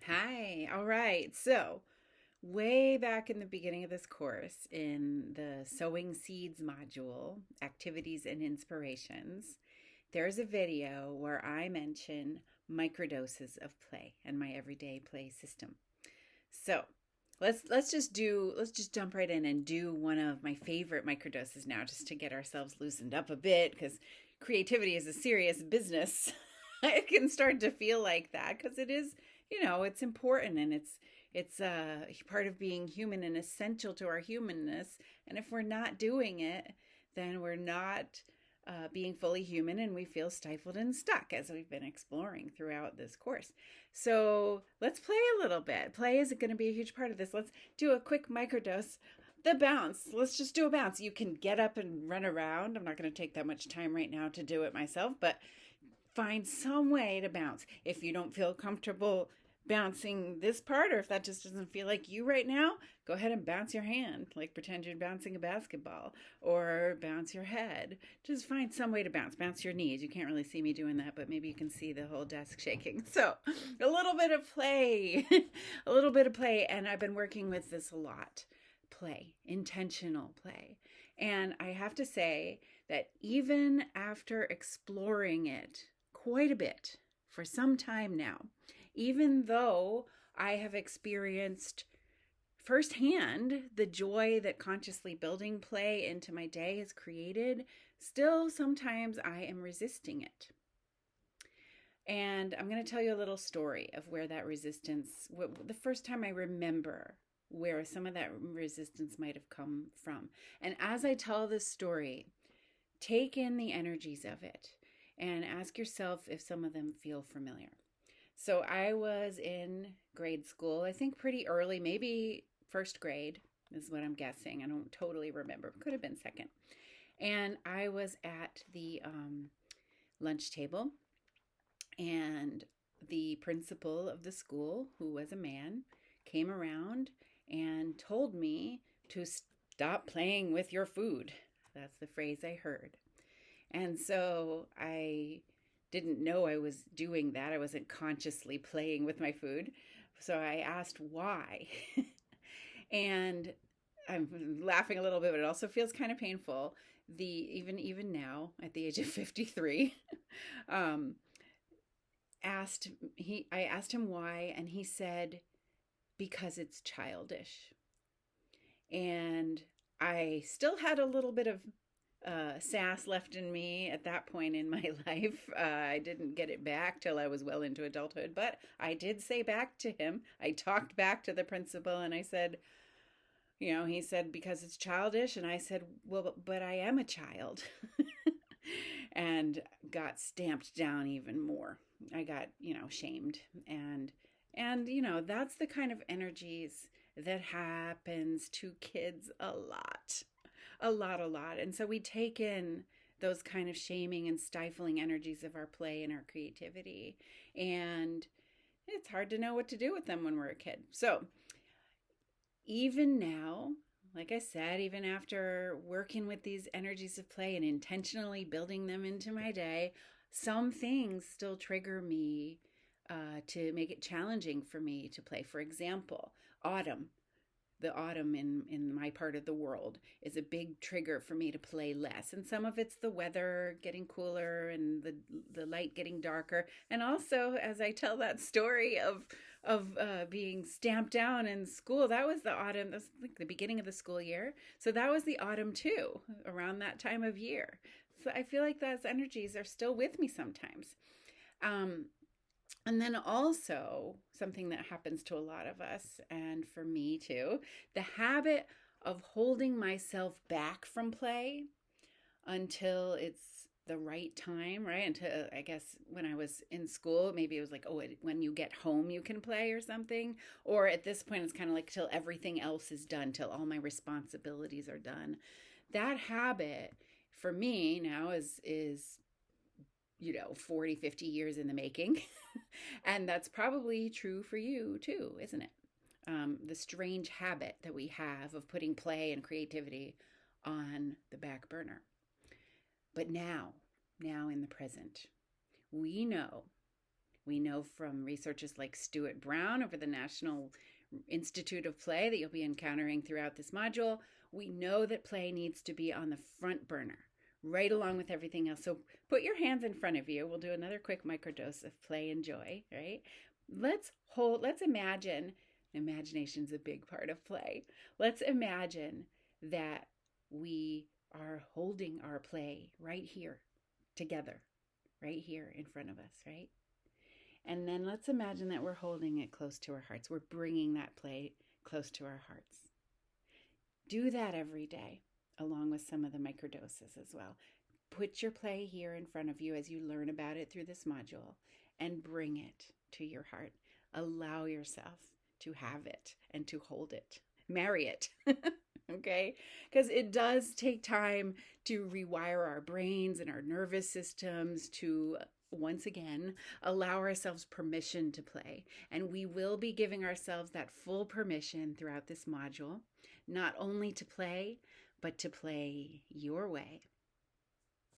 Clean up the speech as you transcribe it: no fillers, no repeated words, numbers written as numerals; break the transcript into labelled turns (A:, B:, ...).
A: Hi. All right. So, way back in the beginning of this course, in the Sowing Seeds module, Activities and Inspirations, there's a video where I mention microdoses of play and my everyday play system. So, let's just jump right in and do one of my favorite microdoses now just to get ourselves loosened up a bit because creativity is a serious business. It can start to feel like that because it is, it's important and it's part of being human and essential to our humanness. And if we're not doing it, then we're not being fully human and we feel stifled and stuck as we've been exploring throughout this course. So let's play a little bit. Play is going to be a huge part of this. Let's do a quick microdose. The bounce. Let's just do a bounce. You can get up and run around. I'm not going to take that much time right now to do it myself, but find some way to bounce. If you don't feel comfortable bouncing this part, or if that just doesn't feel like you right now, go ahead and bounce your hand, like pretend you're bouncing a basketball, or bounce your head. Just find some way to bounce. Bounce your knees. You can't really see me doing that, but maybe you can see the whole desk shaking. So, a little bit of play, a little bit of play, and I've been working with this a lot. Play, intentional play. And I have to say that even after exploring it quite a bit for some time now, even though I have experienced firsthand the joy that consciously building play into my day has created, still sometimes I am resisting it. And I'm going to tell you a little story of where that resistance, the first time I remember where some of that resistance might have come from. And as I tell this story, take in the energies of it and ask yourself if some of them feel familiar. So I was in grade school, I think pretty early, maybe first grade is what I'm guessing. I don't totally remember. Could have been second. And I was at the lunch table, and the principal of the school, who was a man, came around and told me to stop playing with your food. That's the phrase I heard. And so I didn't know I was doing that. I wasn't consciously playing with my food. So I asked why. And I'm laughing a little bit, but it also feels kind of painful. The even now at the age of 53, um, I asked him why, and he said because it's childish. And I still had a little bit of sass left in me at that point in my life. I didn't get it back till I was well into adulthood, but I did say back to him. I talked back to the principal and I said, he said, because it's childish. And I said, well, but I am a child. And got stamped down even more. I got, shamed. And that's the kind of energies that happens to kids a lot. A lot, a lot. And so we take in those kind of shaming and stifling energies of our play and our creativity. And it's hard to know what to do with them when we're a kid. So even now, like I said, even after working with these energies of play and intentionally building them into my day, some things still trigger me to make it challenging for me to play. For example, autumn. The autumn in my part of the world is a big trigger for me to play less. And some of it's the weather getting cooler and the light getting darker. And also, as I tell that story of being stamped down in school, that was the autumn. That's like the beginning of the school year. So that was the autumn too, around that time of year. So I feel like those energies are still with me sometimes. Um, and then also, something that happens to a lot of us, and for me too, the habit of holding myself back from play until it's the right time, right? Until I guess when I was in school, maybe it was like, oh, when you get home, you can play or something. Or at this point, it's kind of like till everything else is done, till all my responsibilities are done. That habit for me now is 40, 50 years in the making. And that's probably true for you too, isn't it? The strange habit that we have of putting play and creativity on the back burner. But now in the present, we know We know from researchers like Stuart Brown over the National Institute of Play that you'll be encountering throughout this module. We know that play needs to be on the front burner, right along with everything else. So put your hands in front of you. We'll do another quick microdose of play and joy, right? Let's imagine, imagination's a big part of play. Let's imagine that we are holding our play right here together, right here in front of us, right? And then let's imagine that we're holding it close to our hearts. We're bringing that play close to our hearts. Do that every day, along with some of the microdoses as well. Put your play here in front of you as you learn about it through this module and bring it to your heart. Allow yourself to have it and to hold it. Marry it. Okay? Because it does take time to rewire our brains and our nervous systems to, once again, allow ourselves permission to play. And we will be giving ourselves that full permission throughout this module, not only to play, but to play your way.